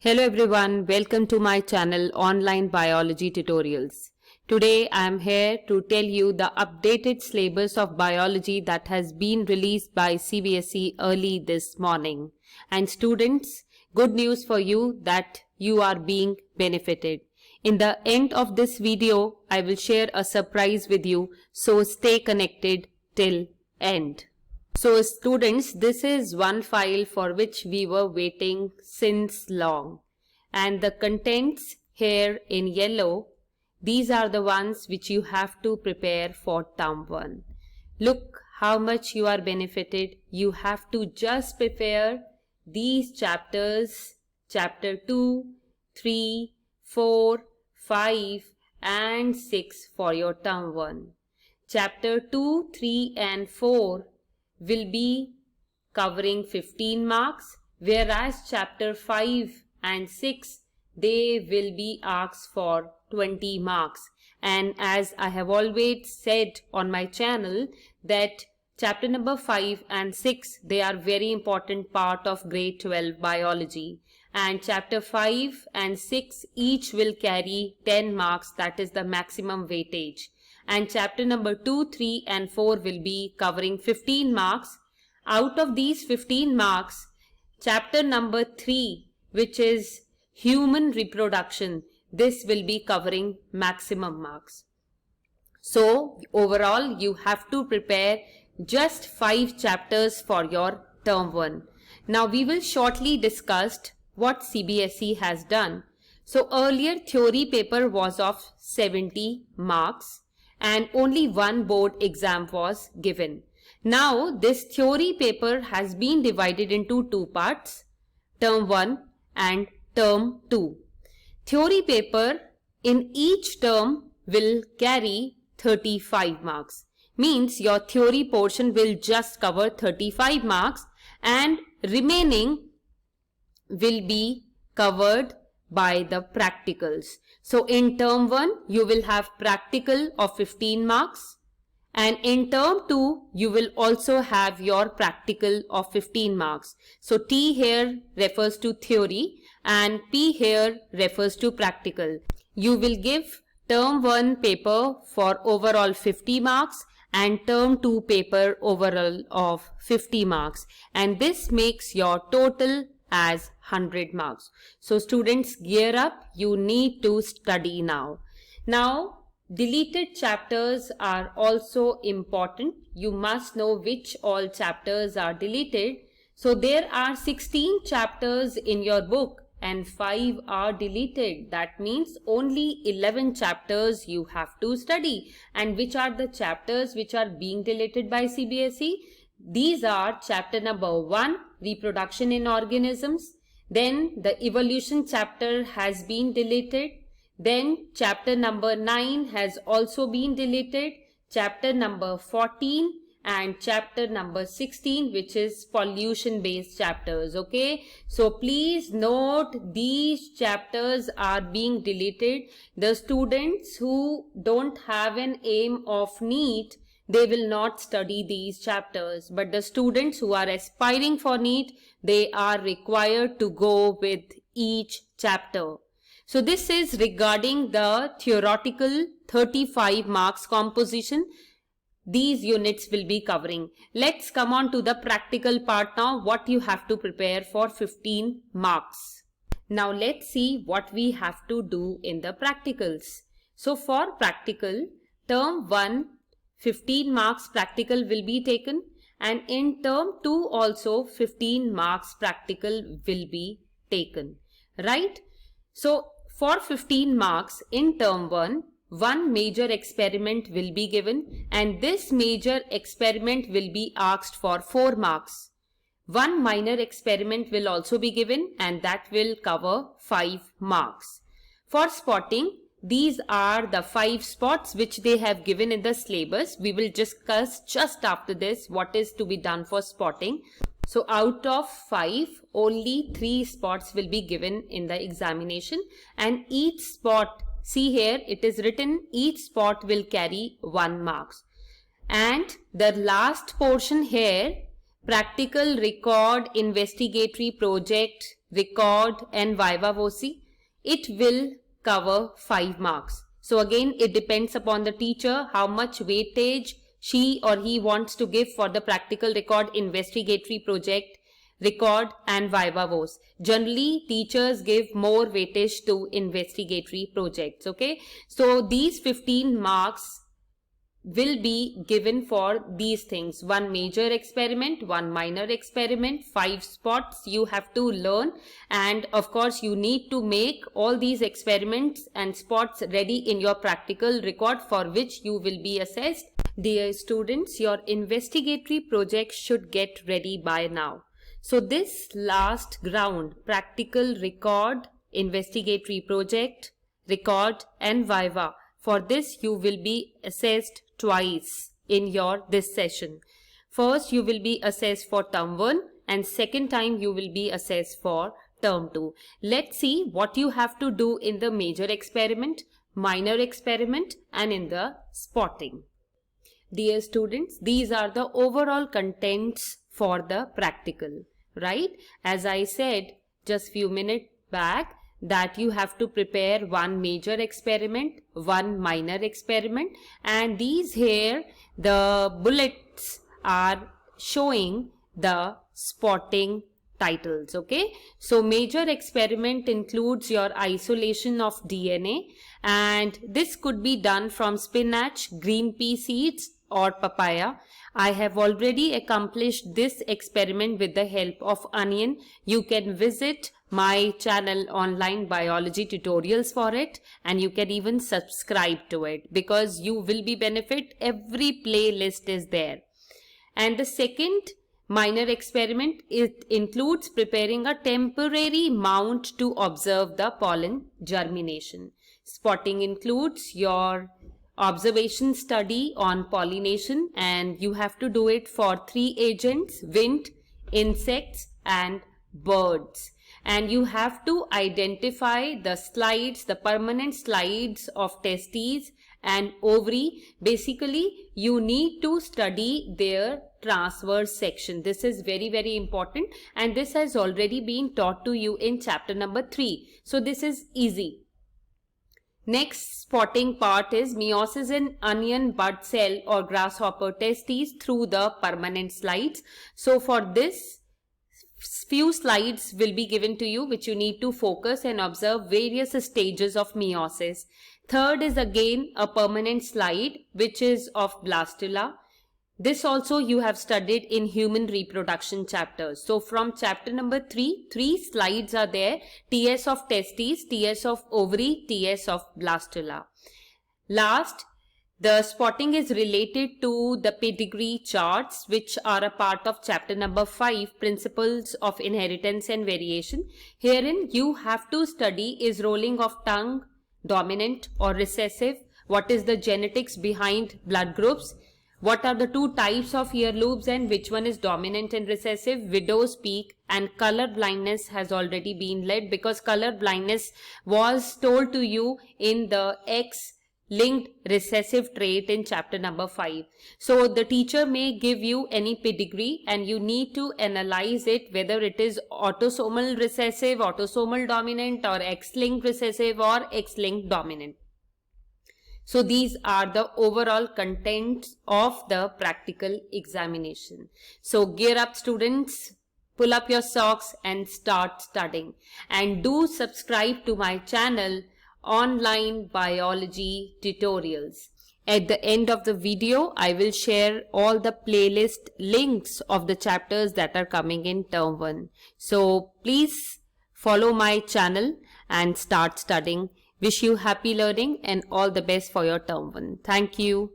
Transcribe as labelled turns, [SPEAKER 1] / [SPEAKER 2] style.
[SPEAKER 1] Hello everyone, welcome to my channel Online Biology Tutorials. Today I am here to tell you the updated syllabus of biology that has been released by CBSE early this morning. And students, good news for you that you are being benefited. In the end of this video, I will share a surprise with you, so stay connected till end. So students, this is one file for which we were waiting since long, and the contents here in yellow, these are the ones which you have to prepare for term 1. Look how much you are benefited. You have to just prepare these chapters, chapter 2, 3, 4, 5 and 6 for your term 1. Chapter 2, 3 and 4 will be covering 15 marks, whereas chapter 5 and 6, they will be asked for 20 marks. And as I have always said on my channel that chapter number 5 and 6, they are very important part of grade 12 biology. And chapter 5 and 6 each will carry 10 marks, that is the maximum weightage. And chapter number 2, 3 and 4 will be covering 15 marks. Out of these 15 marks, chapter number 3, which is human reproduction, this will be covering maximum marks. So overall you have to prepare just 5 chapters for your term 1. Now we will shortly discuss what CBSE has done. So earlier theory paper was of 70 marks. And only one board exam was given. Now this theory paper has been divided into 2 parts, term 1 and term 2. Theory paper in each term will carry 35 marks. Means your theory portion will just cover 35 marks and remaining will be covered by the practicals. So in term 1, you will have practical of 15 marks, and in term 2, you will also have your practical of 15 marks. So T here refers to theory and P here refers to practical. You will give term 1 paper for overall 50 marks and term 2 paper overall of 50 marks, and this makes your total as 100 marks. So students, gear up, you need to study now. Now deleted chapters are also important. You must know which all chapters are deleted. So there are 16 chapters in your book and 5 are deleted. That means only 11 chapters you have to study. And which are the chapters which are being deleted by CBSE? These are chapter number 1, reproduction in organisms. Then the evolution chapter has been deleted. Then chapter number 9 has also been deleted. Chapter number 14 and chapter number 16, which is pollution based chapters. Okay, so please note these chapters are being deleted. The students who don't have an aim of NEET, they will not study these chapters, but the students who are aspiring for NEET, they are required to go with each chapter. So this is regarding the theoretical 35 marks composition. These units will be covering. Let's come on to the practical part now, what you have to prepare for 15 marks. Now let's see what we have to do in the practicals. So for practical, term 1, 15 marks practical will be taken, and in term 2 also 15 marks practical will be taken, right? So for 15 marks in term 1, one major experiment will be given, and this major experiment will be asked for 4 marks. One minor experiment will also be given, and that will cover 5 marks. For spotting, these are the 5 spots which they have given in the syllabus. We will discuss just after this what is to be done for spotting. So out of 5, only 3 spots will be given in the examination, and each spot, see here it is written, each spot will carry 1 marks. And the last portion here, practical record investigatory project record and viva voce, it will cover 5 marks. So again, it depends upon the teacher how much weightage she or he wants to give for the practical record, investigatory project, record and viva voce. Generally, teachers give more weightage to investigatory projects. Okay, so these 15 marks will be given for these things: 1 major experiment, 1 minor experiment, 5 spots you have to learn, and of course you need to make all these experiments and spots ready in your practical record, for which you will be assessed. Dear students, your investigatory project should get ready by now. So this last ground, practical record, investigatory project, record and viva, for this you will be assessed twice in your this session. First you will be assessed for term 1 and second time you will be assessed for term 2. Let's see what you have to do in the major experiment, minor experiment and in the spotting. Dear students, these are the overall contents for the practical, right? As I said just few minutes back, that you have to prepare 1 major experiment, 1 minor experiment, and these here, the bullets are showing the spotting titles. Okay, so major experiment includes your isolation of DNA, and this could be done from spinach, green pea seeds or papaya. I have already accomplished this experiment with the help of onion. You can visit my channel Online Biology Tutorials for it, and you can even subscribe to it because you will be benefit. Every playlist is there. And the second minor experiment, it includes preparing a temporary mount to observe the pollen germination. Spotting includes your observation study on pollination, and you have to do it for 3 agents: wind, insects and birds. And you have to identify the slides, the permanent slides of testes and ovary. Basically, you need to study their transverse section. This is very, very important, and this has already been taught to you in chapter number 3. So this is easy. Next spotting part is meiosis in onion bud cell or grasshopper testes through the permanent slides. So for this, few slides will be given to you which you need to focus and observe various stages of meiosis. Third is again a permanent slide which is of blastula. This also you have studied in human reproduction chapters. So from chapter number 3, 3 slides are there: TS of testes, TS of ovary, TS of blastula. Last, the spotting is related to the pedigree charts which are a part of chapter number 5, Principles of Inheritance and Variation. Herein you have to study is rolling of tongue dominant or recessive, what is the genetics behind blood groups, what are the 2 types of ear lobes and which one is dominant and recessive, widow's peak, and color blindness has already been led because color blindness was told to you in the X-linked recessive trait in chapter number 5. So the teacher may give you any pedigree and you need to analyze it whether it is autosomal recessive, autosomal dominant, or X-linked recessive or X-linked dominant. So these are the overall contents of the practical examination. So gear up students, pull up your socks and start studying. And do subscribe to my channel Online Biology Tutorials. At the end of the video, I will share all the playlist links of the chapters that are coming in term 1. So please follow my channel and start studying. Wish you happy learning and all the best for your term 1. Thank you.